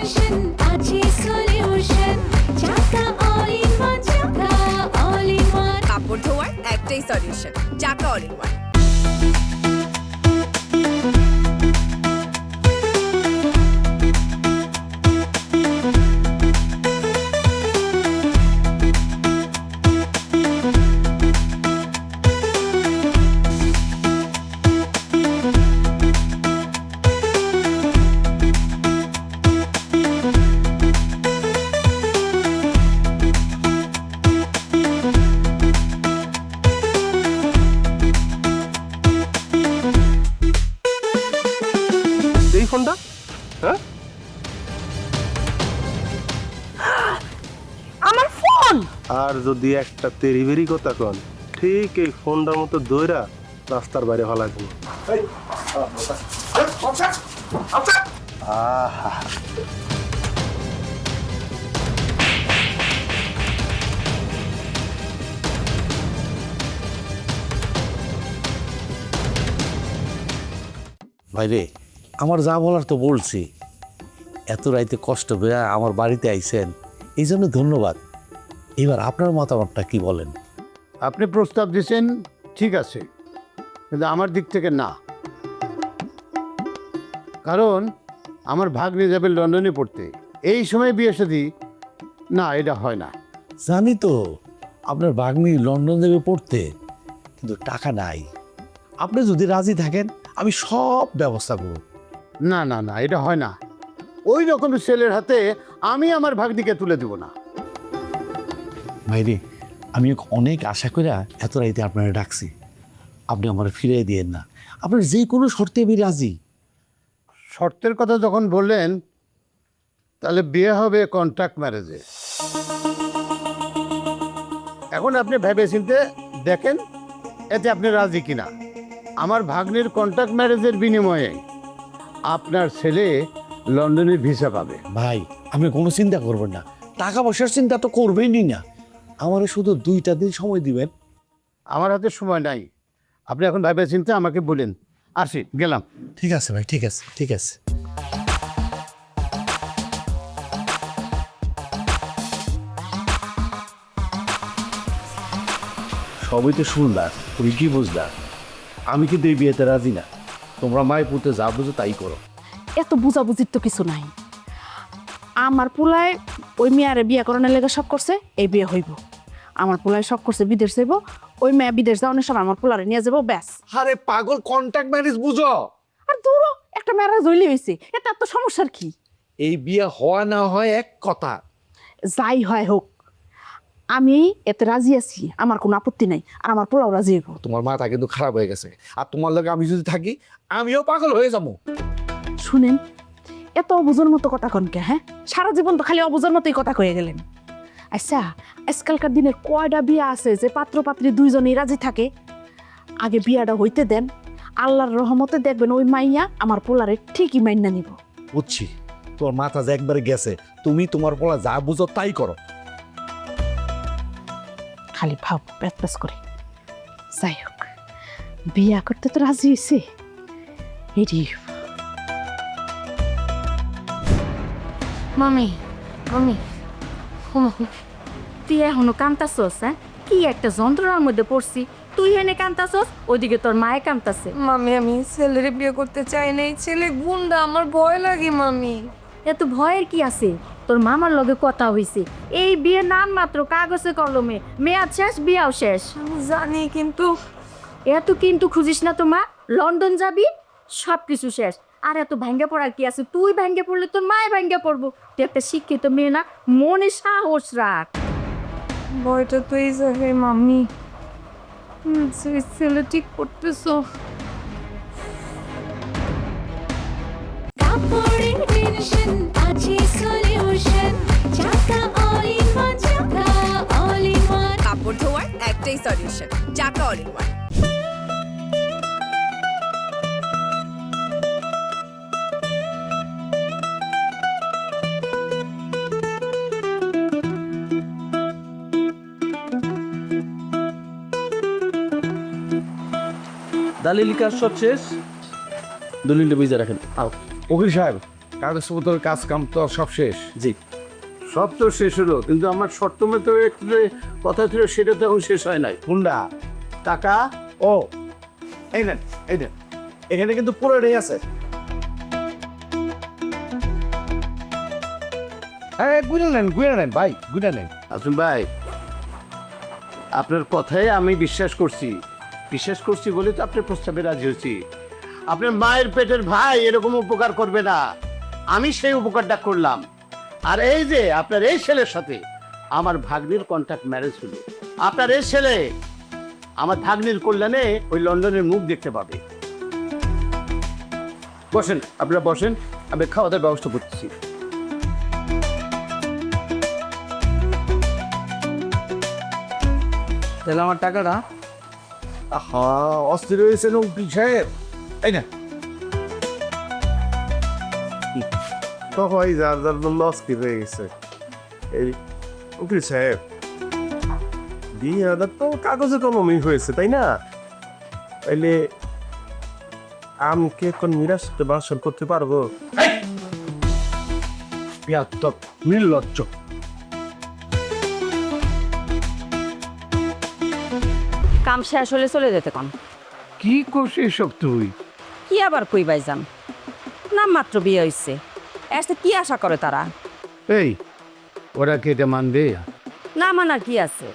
Tension আছে solution চাকা all in one চাকা অল ইন ওয়ান কাপড় ধোয়ার একটাই সলিউশন, চাকা অল ইন ওয়ান। এই ফোনটা হ্যাঁ আমার ফোন আর যদি একটা তেরিবেরি কথা কন ঠিক এই ফোনটার মতো দইরা রাস্তার বাইরে ফেলা দিন। আহা ভাইরে, আমার যা বলার তো বলছি। এত রাইতে কষ্ট করে আমার বাড়িতে আইছেন, এই জন্য ধন্যবাদ। এবার আপনার মতামতটা কি বলেন? আপনি প্রস্তাব দিয়েছেন ঠিক আছে, কিন্তু আমার দিক থেকে না। কারণ আমার ভাগ্নে যাবে লন্ডনে পড়তে, এই সময় বিয়ে শাদী না, এটা হয় না। জানি তো আপনার বাগ্নি লন্ডন যাবে পড়তে, কিন্তু টাকা নাই। আপনি যদি রাজি থাকেন আমি সব ব্যবস্থা করব। না না না, এটা হয় না। ওই রকম ছেলের হাতে আমি আমার ভাগ্নিকে তুলে দেব না। ভাইরে, আমি অনেক আশা করে এত রাইতে আপনারা ডাকছি, আপনি আমার ফিরিয়ে দিয়েন না। আপনার যে কোনো শর্তে আমি রাজি। শর্তের কথা যখন বললেন, তাহলে বিয়ে হবে কন্ট্রাক্ট ম্যারেজে। এখন আপনি ভেবে চিনতে দেখেন এতে আপনি রাজি কিনা। আমার ভাগ্নের কন্ট্রাক্ট ম্যারেজের বিনিময়ে আপনার ছেলে লন্ডনের ভিসা পাবে। ভাই, আপনি কোনো চিন্তা করবেন না, টাকা পয়সার চিন্তা তো করবেনই না। আমারে শুধু 2টা দিন সময় দিবেন। আমার হাতে সময় নাই, আপনি এখন ভেবে চিনতে আমাকে বলেন। আসি, গেলাম। ঠিক আছে ভাই, ঠিক আছে, ঠিক আছে। সবই তো শুনলা, তুমি কি বুঝলা? আমি কিন্তু এই বিয়েতে রাজি না। তোমরা মায় পুঁতে যা বুঝো তাই করো। এত বুঝাবুঝির তো কিছু নাই। আমার পোলায় ওই মেয়ারে বিয়ে করানোর লেগে শখ করছে, এই বিয়ে হইব। আমার পোলায় শখ করছে বিদেশ যাইব, ওই মেয়ে বিদেশ যাওয়ানোর সময় আমার পোলারে নিয়ে যাবো, ব্যাস। আরে পাগল, কন্ট্যাক্ট ম্যারেজ বুঝো। আর দূরও একটা ম্যারেজ হইলে হয়েছে, এটা তো সমস্যার কি? এই বিয়ে হওয়া না হয় এক কথা। যাই হয় হোক, আমি এতে রাজি আছি, আমার কোনো আপত্তি নাই। আর আমার পোলাও রাজি হইব। তোমার মাথা কিন্তু খারাপ হয়ে গেছে, আর তোমার লগে আমি যদি থাকি আমিও পাগল হয়ে যাবো। শুনেন, এত অবুঝোর মতো কথা কনকে? হ্যাঁ, সারা জীবন তো খালি অবুঝোর মতোই কথা কয়ে গেলেন। আচ্ছা, আজকালকার দিনের কয়টা বিয়ে আছে যে পাত্র পাত্রী দুইজনেই রাজি থাকে? আগে বিয়াটা হইতে দেন, আল্লাহর রহমতে দেখবেন ওই মাইয়া আমার পোলারে ঠিকই মাইনা নিব। বুঝছি, তোমার মাথা যে একবারে গেছে। তুমি তোমার পোলা যা বুঝো তাই করো। খালি ভাব প্যাচ প্যাচ করে। যাই হোক, বিয়া করতে তো রাজি হয়েছে, এটি। মামি, মামি, তুই এখনো কান্তাছস? হ্যাঁ, কি একটা যন্ত্রণার মধ্যে পড়ছি। তুই এনে কান্তাছস, ওইদিকে তোর মায়ে কান্তাছে। মামি, আমি ছেলেরে বিয়ে করতে চাই না, এই ছেলে গুন্ডা, আমার ভয় লাগে মামি। এত ভয়ের কি আছে? তোর মামার লগে কথা হইছে, এই বিয়ে নাম মাত্র কাগজে কলমে, মেয়াদ শেষ, বিয়াও শেষ। আমি জানি, কিন্তু এত কিন্তু খুঁজিস না তো মা, লন্ডন যাবি, সব কিছু শেষ। আর এত ভাঙ্গে পড়ার কি আছে? তুই ভাঙ্গে পড়লে তোর মায়ে ভাঙ্গে পড়বো। তুই একটা শিক্ষিত মেয়ে না, মনে সাহস রাখ। ভয়টা তো এই জায়গায় মামি। সেই ছেলে ঠিক করতেছো? কাপড়ের টেনশন আছে সলিউশন চাকা অল ইন ওয়ান চাকা অল ইন ওয়ান কাপড় ধোয়ার একটাই সলিউশন, চাকা অল ইন ওয়ান। দালিল কাজ সব শেষ, দলিলটা বুঝে রাখেন। উকিল সাহেব, কাগজপত্র কাজ কাম তো সব শেষ। জি। সব তো শেষ হলো, কিন্তু আমার শর্ত মতো একটু যে কথা ছিল সেটা তো এখন শেষ হয় নাই। কোনটা? টাকা ও এই নেন, এই নেন, এখানে কিন্তু পুরোটাই আছে। হ্যাঁ, গুনে নেন ভাই, গুনে নেন। আসুন ভাই, আপনার কথায় আমি বিশ্বাস করছি বলে তো আপনার প্রস্তাবে রাজি হয়েছি। আপনার মায়ের পেটের ভাই এরকম উপকার করবে না, আমি সেই উপকারটা করলাম। আর এই যে আপনার এই ছেলের সাথে আমার ভাগ্নির কন্ট্যাক্ট ম্যারেজ হলো, আপনার এই ছেলে আমার ভাগ্নির কল্যাণে ওই লন্ডনের মুখ দেখতে পাবে। বসেন, আপনারা বসেন, আমি খাওয়া দাওয়ার ব্যবস্থা করতেছি। তাহলে আমার টাকাটা? হ্যাঁ, অস্থির হয়েছেন উকিল সাহেব। এই না, তো হয় যার যার জন্য অস্থির হয়ে গেছে। এই উকিল সাহেব, বিয়েটা তো কাগজে কলমেই হয়েছে, তাই না? তাইলে আমি কি এখন মিরাজটা বাসন করতে পারবো? বিয়াত্তক নির্লজ্জ। কাম শেষ হলে চলে যেতে কন। কি করছিস সব তুই? কি আবার কই বাইজান, নাম মাত্র বিয়ে হইছে, এসে কি আশা করে তারা? এই, ওরা কি এটা মানবে? না মানার কি আছে,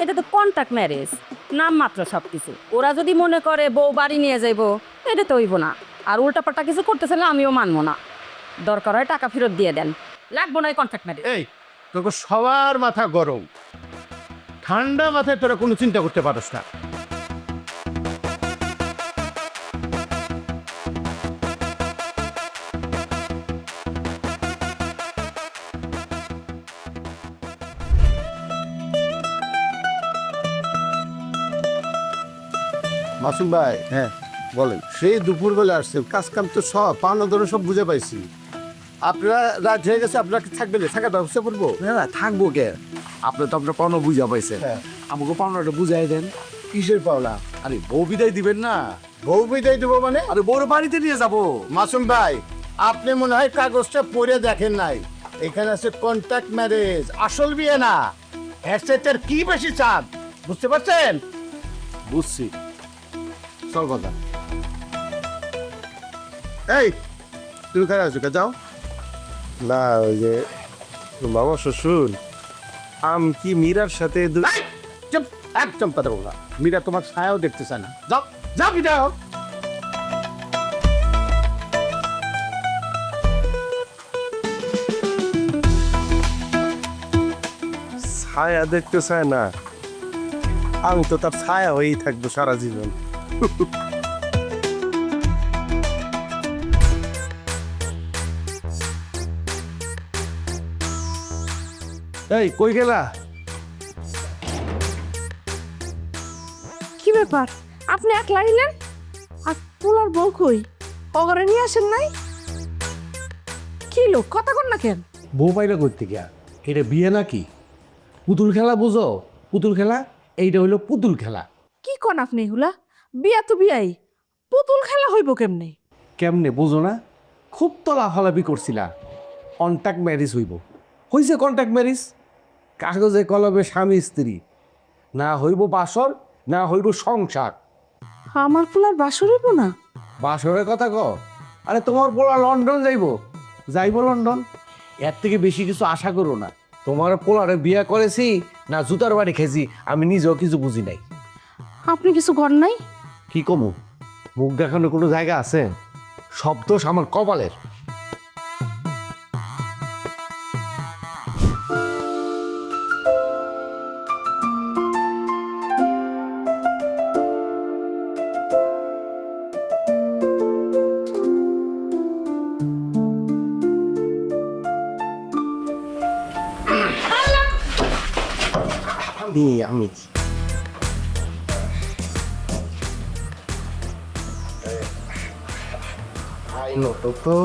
এটা তো কন্ট্যাক্ট ম্যারেজ, নাম মাত্র সব কিছু। ওরা যদি মনে করে বউ বাড়ি নিয়ে যাইব, এটা তো হইব না। আর উল্টাপাল্টা কিছু করতে চাইলে আমিও মানবো না। দরকার হয় টাকা ফেরত দিয়ে দেন, লাগবো না এই কন্ট্যাক্ট ম্যারেজ। এই, তোকে সবার মাথা গরম, ঠান্ডা মাথায় তোরা কোনো চিন্তা করতে পারস না। মাসুম ভাই, হ্যাঁ বলেন। সেই দুপুরবেলা আসছে, কাজ কাম তো সব পাওনা ধরে সব বুঝে পাইছি। আপনারা রাত হয়ে গেছে, আপনারা কি থাকবেন? থাকার ব্যবস্থা করবো। না না, থাকবো কে? আপনি তো আপনার পাওনা বুঝা পাইছেন, আমাকে পাওনাটা বুঝাই দেন। কিসের পাওনা? আরে বউ বিদায় দিবেন না? বউ বিদায় দেবো মানে? আরে বউর বাড়িতে নিয়ে যাবো। মাসুম ভাই, আপনি মনে হয় কাগজটা পড়ে দেখেন নাই। এখানে আছে কন্ট্যাক্ট ম্যারেজ, আসল বিয়ে না। হ্যাশট্যাগের কি বেশি চাপ, বুঝতে পারছেন? বুঝছি, চল কথা। এই, তুমি খারাপ আছো, যাও। না, ওই যে মামা শ্বশুর, আমি কি মীরার সাথে এই, চুপ, একদম কথা বলা। মীরা তোমার ছায়াও দেখতে চায় না, যাও যাও, বিদায় হোক। ছায়া দেখতে চায় না? আমি তো তার ছায়া হয়েই থাকবো সারা জীবন। এই কই গেলা? কি ব্যাপার, আপনি একলা এলেন? আর পোলার বউ কই? অগরে নিয়ে আসেন নাই? কি লোক, কথা কন না কেন? বউ পাইলে করতে গিয়া? এটা বিয়ে নাকি? পুতুল খেলা বুঝো? পুতুল খেলা, এইটা হইলো পুতুল খেলা। কি কন আপনি এগুলা? বিয়া তো বিয়াই, পুতুল খেলা হইব কেমনে? কেমনে বুঝো না? খুব তো লাফালাফি করছিলা, কন্ট্যাক্ট ম্যারেজ হইব। হইছে কন্ট্যাক্ট ম্যারেজ, কাগজে কলমে স্বামী স্ত্রী, না হইব বাসর, না হইব সংসার। আমার পোলার বাসর হইব না? বাসরের কথা ক? আরে তোমার পোলা লন্ডন যাইব লন্ডন। এর থেকে বেশি কিছু আশা করো না। তোমার পোলারে বিয়ে করেছি না জুতার বাড়ি খেয়েছি, আমি নিজেও কিছু বুঝি নাই। আপনি কিছু কর নাই? কি কমু, মুখ দেখানোর কোনো জায়গা আছে? সব দোষ আমার কপালের। আমি আইনত তো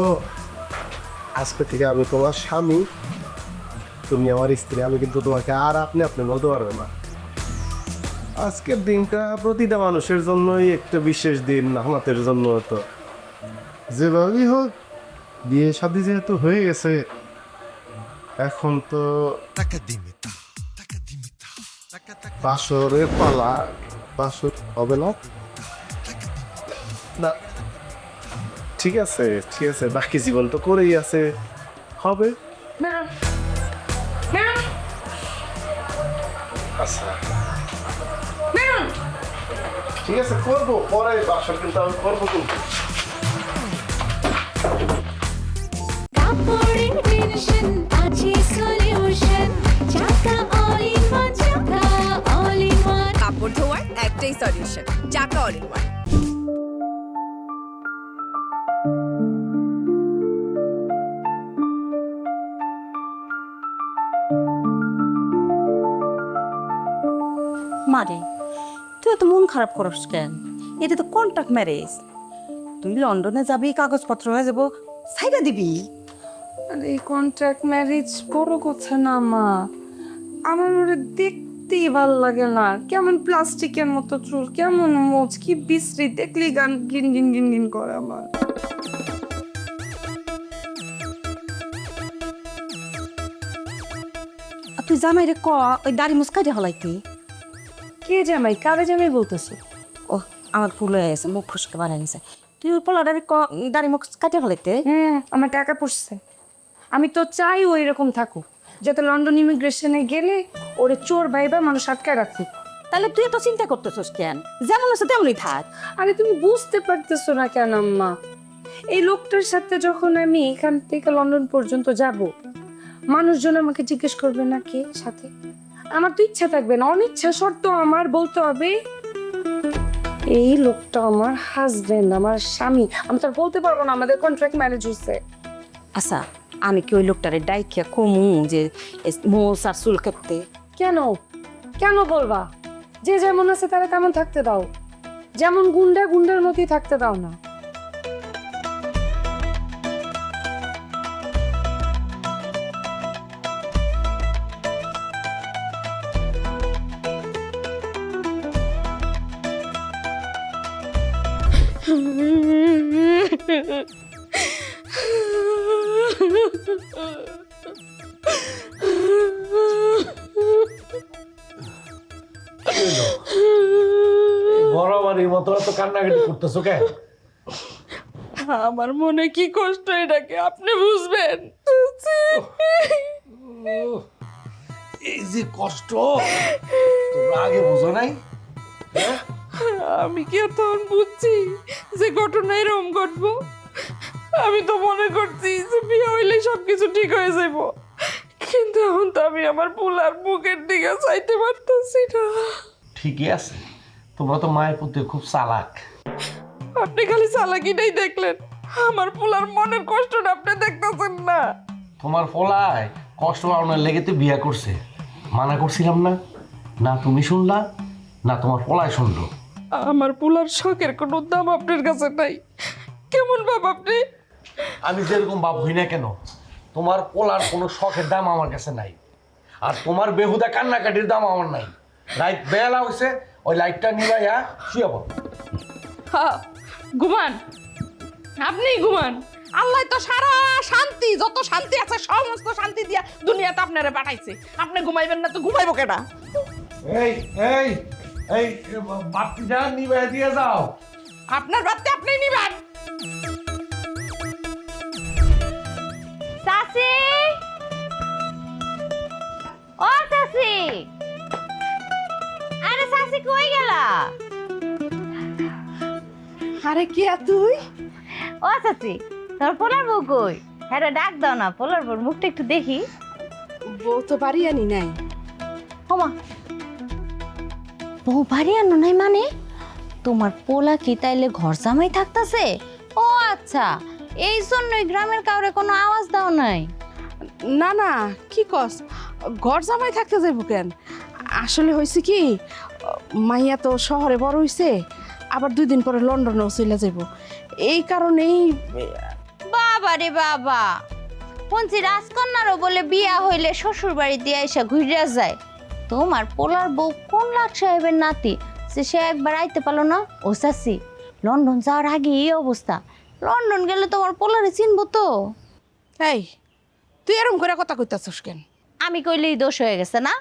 আজকে থেকে আমি তোমার স্বামী, তুমি আমার স্ত্রী। আমি কিন্তু তোমাকে আর আপনি বলতে পারবে না। আজকের দিনটা প্রতিটা মানুষের জন্যই একটা বিশেষ দিন, আমাদের জন্য তো। যেভাবেই হোক বিয়ে শাদী যেহেতু হয়ে গেছে, এখন তো বাসরের পালা। বাসর হবে না? না, ঠিক আছে ঠিক আছে, বাকি জীবন তো করেই আছে, হবে। আচ্ছা ঠিক আছে, করবো পরে বাসর, কিন্তু আমি করবো কিন্তু। কাপড়ের টেনশন আছে সলিউশন, চাকা অল ইন ওয়ান, চাকা অল ইন ওয়ান। কাপড় ধোয়ার একটাই সলিউশন, চাকা অল ইন ওয়ান। মারে, তুই এত মন খারাপ করস কেন? এটা তো কন্ট্রাক্ট ম্যারেজ। তুই লন্ডনে যাবি, কাগজপত্র হয়ে যাব, সাইডা দিবি। আরে কন্ট্রাক্ট ম্যারেজ বড় কথা না মা, আমার ওরে দেখতেই ভাল লাগে না। কেমন প্লাস্টিকের মতো চুল, কেমন মোচ, কি বিশ্রী, দেখলি গান গিন গিন গিন গিন করে আমার। আর তুই জামাই রে ক ওই দাড়ি মুসকাইতে হলাইতি। কে জামাই? কারে জামাই বলতেছে? ও আমার ভুল হয়ে গেছে, মুখ খুশকে বাড়াই নিছে। তুই ওই পোলাডারে ক দাড়ি মুখ কাটে হলাইতে। আমার টাকা পড়ছে। আমি তো চাই ও এরকম থাকুক, যাতে লন্ডন ইমিগ্রেশনে গেলে ওরে চোর ভাইবা মানুষ আটকায় রাখুক। তাহলে তুই এত চিন্তা করতেছিস কেন? যেমন আছে তেমনই থাক। আরে তুমি বুঝতে পারতেছো না কেন আম্মা? এই লোকটার সাথে যখন আমি এখান থেকে লন্ডন পর্যন্ত যাব, মানুষজন আমাকে জিজ্ঞেস করবে না কে সাথে। আমার তো ইচ্ছা থাকবে না, অনিচ্ছা শর্ত আমার বলতে হবে এই লোকটা আমার হাজবেন্ড, আমার স্বামী। আমি তো আর বলতে পারবো না আমাদের কন্ট্রাক্ট ম্যারেজ হয়েছে। আচ্ছা, আমি কি ওই লোকটারে ডাইকিয়া কমু যে মোস আর চুল কাটতে? কেন কেন বলবা? যে যেমন আছে তারা তেমন থাকতে দাও, যেমন গুন্ডা গুন্ডার মতোই থাকতে দাও না। বরাবরই মতো তো কান্নাকাটি করতেছো কেন? আমার মনে কি কষ্ট এটাকে আপনি বুঝবেন। এই যে কষ্ট তোমরা আগে বুঝো নাই। আমি কি তখন বুঝছি যে ঘটনা এরকম ঘটবো? আমি তো মনে করছি যে বিয়ে হইলে সবকিছু ঠিক হয়ে যাব, কিন্তু এখন তো আমি আমার পোলার মুখের দিকে চাইতে পারতেছি না। ঠিকই আছে, তোমরা তো মায়ের প্রতি খুব চালাক। আপনি খালি চালাকিটাই দেখলেন, আমার পোলার মনের কষ্টটা আপনি দেখতেছেন না। তোমার পোলায় কষ্ট পাওয়ার লেগে তো বিয়ে করছে, মানা করছিলাম না? না তুমি শুনলা, না তোমার পোলায় শুনলো। আমার পোলার শখের কোনো দাম আপনার কাছে নাই। কেমন বাপ আপনি? আমি যেরকম বাপ হই না কেন, তোমার পোলার কোনো শখের দাম আমার কাছে নাই, আর তোমার বেহুদা কান্নাকাটির দাম আমার নাই। লাইট বেলা হয়েছে, ওই লাইটটা নিবাইয়া শুয়ে পড়ো। হ্যাঁ, ঘুমান, আপনি ঘুমান। আল্লাহ তো সারা শান্তি, যত শান্তি আছে সমস্ত শান্তি দিয়া দুনিয়াতে আপনারে পাঠাইছে। আপনি ঘুমাইবেন না তো ঘুমাইবো কেডা? এই এই এই বাতিটা নিবাইয়া দিয়ে যাও। আপনার বাড়িতে আপনি নিবেন। চাচি, ও চাচি, আরে চাচি কই গেলা? আরে কি তুই? ও চাচি, তোর পোলার বউ কই? হ্যাঁ ডাক দাও না, পোলার বউর মুখটা একটু দেখি। বউ তো বাড়ি আনি নাই। ওমা, বউ বাড়ি আনো নাই মানে? তোমার পোলা কি তাইলে ঘর জামাই থাকতেছে? ও আচ্ছা, এই জন্যই গ্রামের কাউরে কোনো আওয়াজ দাও নাই। না না, কি কস? ঘর জামাই থাকতে যাইব কেন? আসলে হয়েছে কি, মাইয়া তো শহরে বড় হইছে, আবার 2 দিন পরে লন্ডনেও চলে যাইব। এই কারণেই। বাবা রে বাবা, পঞ্চি রাজকন্যারও বলে বিয়া হইলে শ্বশুর বাড়ি দিয়ে এসে ঘুরিয়া যায়। তোমার পোলার বউ কোন লাট সাহেবের নাতি যে সে একবার আইতে পারলো না? ও চাচি, লন্ডন যাওয়ার আগে এই অবস্থা, লন্ডন গেলে তোমার পোলারে চিনবো তো? এই তুই এরম করে কথা কইতাছস কেন? আমি কইলেই দোষ হয়ে গেছে না?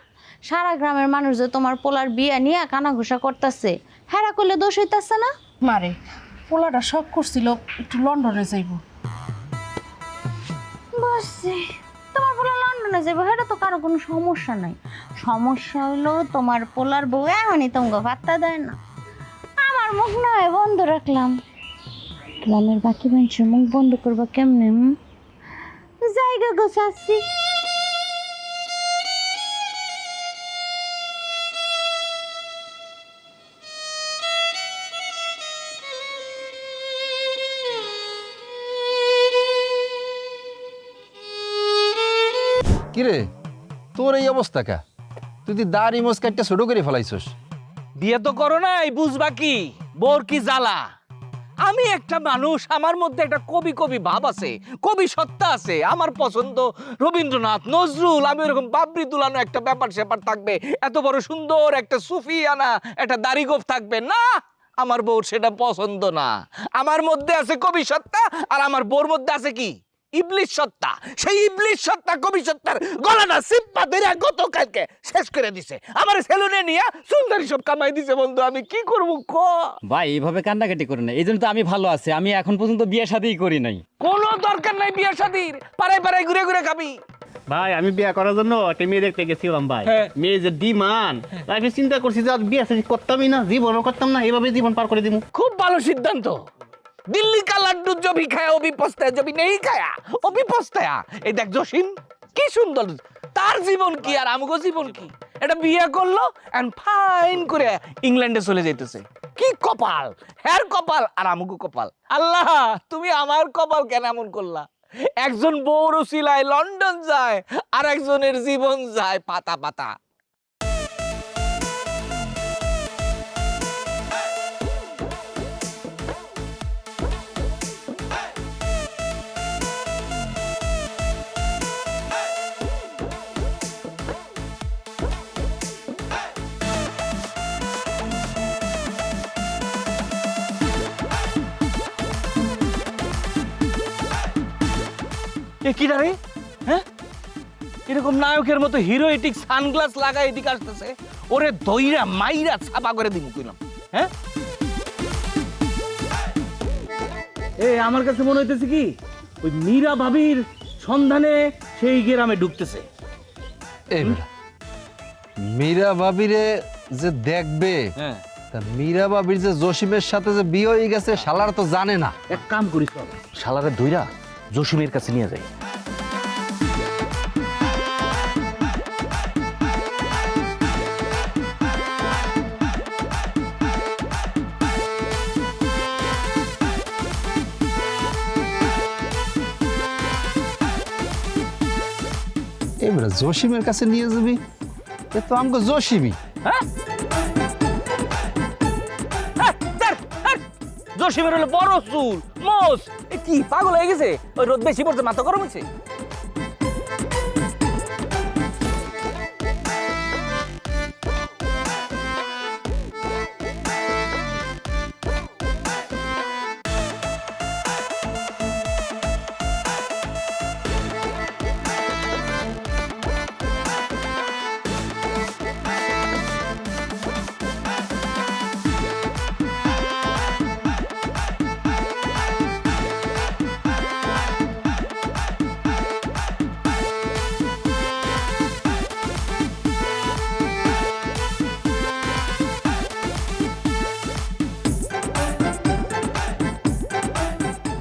সারা গ্রামের মানুষ যে তোমার পোলার বিয়া নিয়ে কানাঘুষা করতেছে, হেরা কইলে দোষ হইতাছে না? মারে পোলাটা শখ করছিল একটু লন্ডনে যাইব। বসে তোমার পোলা লন্ডনে যাবো, এটা তো কারো কোনো সমস্যা নাই। সমস্যা হইলো তোমার পোলার বউ এখনই তোমাকে পাত্তা দেয় না। আমার মুখ নয় বন্ধ রাখলাম, গ্রামের বাকি মানুষের মুখ বন্ধ করবা কেমনে? জায়গা গোছাচ্ছি। কিরে তোর এই অবস্থা কা? তুই তুই দাড়ি মোজ কাটটা ছোট করে ফেলাইছস। বিয়ে তো করো নাই, বুঝবা কি বোর কি জ্বালা। আমি একটা মানুষ, আমার মধ্যে একটা কবি কবি ভাব আছে, কবি সত্তা আছে। আমার পছন্দ রবীন্দ্রনাথ, নজরুল। আমি ওরকম বাবরি তুলানো একটা ব্যাপার স্যাপার থাকবে, এত বড় সুন্দর একটা সুফিয়ানা একটা দাড়িগোফ থাকবে না। আমার বউর সেটা পছন্দ না। আমার মধ্যে আছে কবি সত্তা, আর আমার বউর মধ্যে আছে কি ইবলিশ সত্তা। সেই ইবলিশ সত্তা কবি সত্তার গলাটা সিপ্পা ধরে গতকালকে শেষ করে দিছে। আমার সেলুনে নিয়ে সুন্দরী সব কামাই দিছে। বন্ধু আমি কি করবো ক? ভাই এইভাবে কান্নাকাটি করে না, এই জন্য তো আমি ভালো আছি। আমি এখন পর্যন্ত বিয়ে শাদিই করি নাই। কোনো দরকার নাই বিয়ে শাদির, পাড়ায় পাড়ায় ঘুরে ঘুরে খাবি। ভাই আমি বিয়ে করার জন্য একটা মেয়ে দেখতে গেছিলাম ভাই। মেয়ে যে ডিমান্ড, লাইফে চিন্তা করছি যে আজ বিয়ে শাদী করতামই না, জীবনও করতাম না, এভাবে জীবন পার করে দিব। খুব ভালো সিদ্ধান্ত। দিল্লি কা লাড্ডু জবি খায়া ও भी পস্তায়া, জবি নেই খায়া ও भी পস্তায়া। এই দেখ জসিম কি সুন্দর, তার জীবন কি আর আমগো জীবন কি। এটা বিয়ে করলো এন্ড ফাইন করে ইংল্যান্ডে চলে যাইতেছে। কি কপাল, হ্যার কপাল আর আমগো কপাল। আল্লাহ তুমি আমার কপাল কেন এমন করলা? একজন বউর উসিলায় লন্ডন যায়, আর একজনের জীবন যায় পাতা পাতা। কি রে? হ্যাঁ, এরকম নায়কের মতো হিরোইটিক সানগ্লাস লাগাই এদিকে আসতেছে। ওরে দইরা মাইরা ছাপা করে দিব কইলাম। হ্যাঁ, আমার কাছে মনে হইতেছে কি ওই মীরা ভাবির সন্ধানে সেই গ্রামে ঢুকতেছে। এই বেটা, মীরা ভাবিরে যে দেখবে, হ্যাঁ, তা মীরা ভাবির যে জসিমের সাথে যে বিয়ে হয়ে গেছে শালার তো জানে না। এক কাম করিস, শালারে দইরা জসিমের কাছে নিয়ে যাই। এই বেটা জসিমের কাছে নিয়ে যাবি? এ তো আমাকে জসিমই। হ্যাঁ, জসিমের হলো বড় চুল, মোস। কি পাগল হয়ে গেছে? ওই রোদ বেশি পড়ছে, মাথা গরম হয়েছে।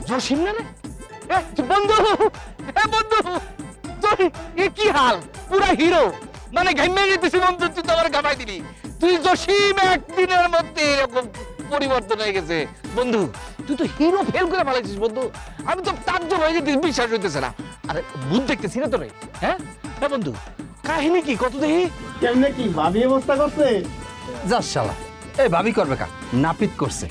জসিম না রে? বন্ধু, বন্ধু তুই কি হাল? পুরা হিরো, মানে ঘাইমে যেতেছি বন্ধু। তুই তো আমার গাবাই দিবি। তুই জসিম একদিনের মধ্যে এরকম পরিবর্তন হয়ে গেছে বন্ধু। তুই তো হিরো ফেল করে ফেলাইছিস বন্ধু। আমি তো তাজ্জব হয়ে যেতে, বিশ্বাস হইতেছে না। আরে ভূত দেখতেছি না তোরে? হ্যাঁ বন্ধু, কাহিনী কি কত দেখি? কেমনে কি ভাবি অবস্থা করছে? যাস শালা, এই ভাবি করবে কা? নাপিত করছে।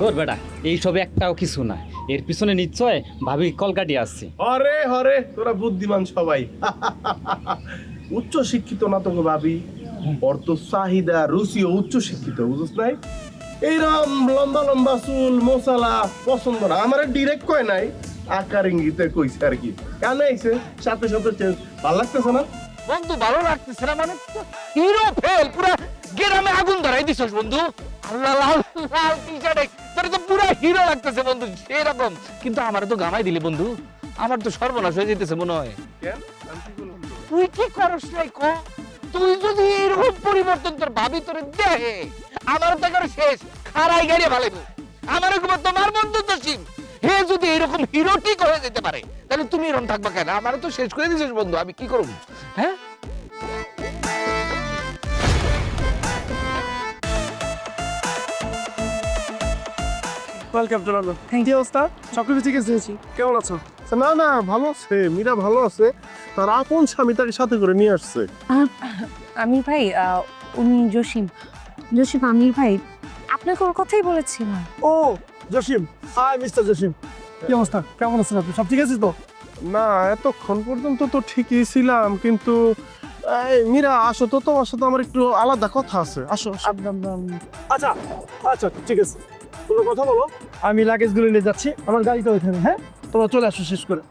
ওর বেটা এইসব একটাও কিছু না, এর পিছনে নিশ্চয় ভাবি কলকাটি আসছে। হরে হরে, তোরা বুদ্ধিমান সবাই। উচ্চ শিক্ষিত না তোকে ভাবি, ওর তো চাহিদা রুচিও উচ্চ শিক্ষিত, বুঝছ নাই? এইরকম লম্বা লম্বা চুল মশালা পছন্দ না। আমার ডিরেক্ট কয় নাই, আকার ইঙ্গিতে কইছে আর কি। কেন আইছে সাথে সাথে চেঞ্জ, ভালো লাগতেছে না? বন্ধু ভালো লাগতেছে না মানে হিরো ফেল, পুরা গ্রামে আগুন ধরাই দিছস বন্ধু। আল্লাহ লাল লাল টি-শার্টে তোর তো পুরা হিরো লাগতেছে বন্ধু, সেরকম। কিন্তু আমারে তো গামাই দিলি বন্ধু, আমার তো সর্বনাশ হয়ে যেতেছে মনে হয়। কেন আমি কি বললাম? তুই কি করস নাই কো? তুই যদি এরকম পরিবর্তন তোর ভাবি তোরে দেহে, আমার তো একেবারে শেষ, খারাই গাড়ি ভালাইবো। আমার তোমার বন্ধু তো সিম, হে যদি এরকম হিরো ঠিক হয়ে যেতে পারে, তাহলে তুমি এরকম থাকবা কেন? আমার তো শেষ করে দিছিস বন্ধু, আমি কি করব? হ্যাঁ ওয়েলকাম জনাব। থ্যাংক ইউ ওস্তাদ, সবকিছু ঠিক আছে। কেমন আছো? না না ভালো আছে, মীরা ভালো আছে। তার আপন স্বামী তাকে সাথে করে নিয়ে আসছে। আমির ভাই, উনি জসিম। জসিম, আমির ভাই আপনাকে ওর কথাই বলেছিলাম। ও জসিম, হাই মিস্টার জসিম, কি অবস্থা, কেমন আছেন আপনি? সব ঠিক আছে তো? না এতক্ষণ পর্যন্ত তো ঠিকই ছিলাম, কিন্তু এই মীরা আসো তো, তোমার সাথে আমার একটু আলাদা কথা আছে। আসো আসো। আচ্ছা আচ্ছা ঠিক আছে, কোনো কথা বলো, আমি লাগেজগুলো নিয়ে যাচ্ছি, আমার গাড়িটা ওইখানে। হ্যাঁ, তোমরা চলে আসো শেষ করে।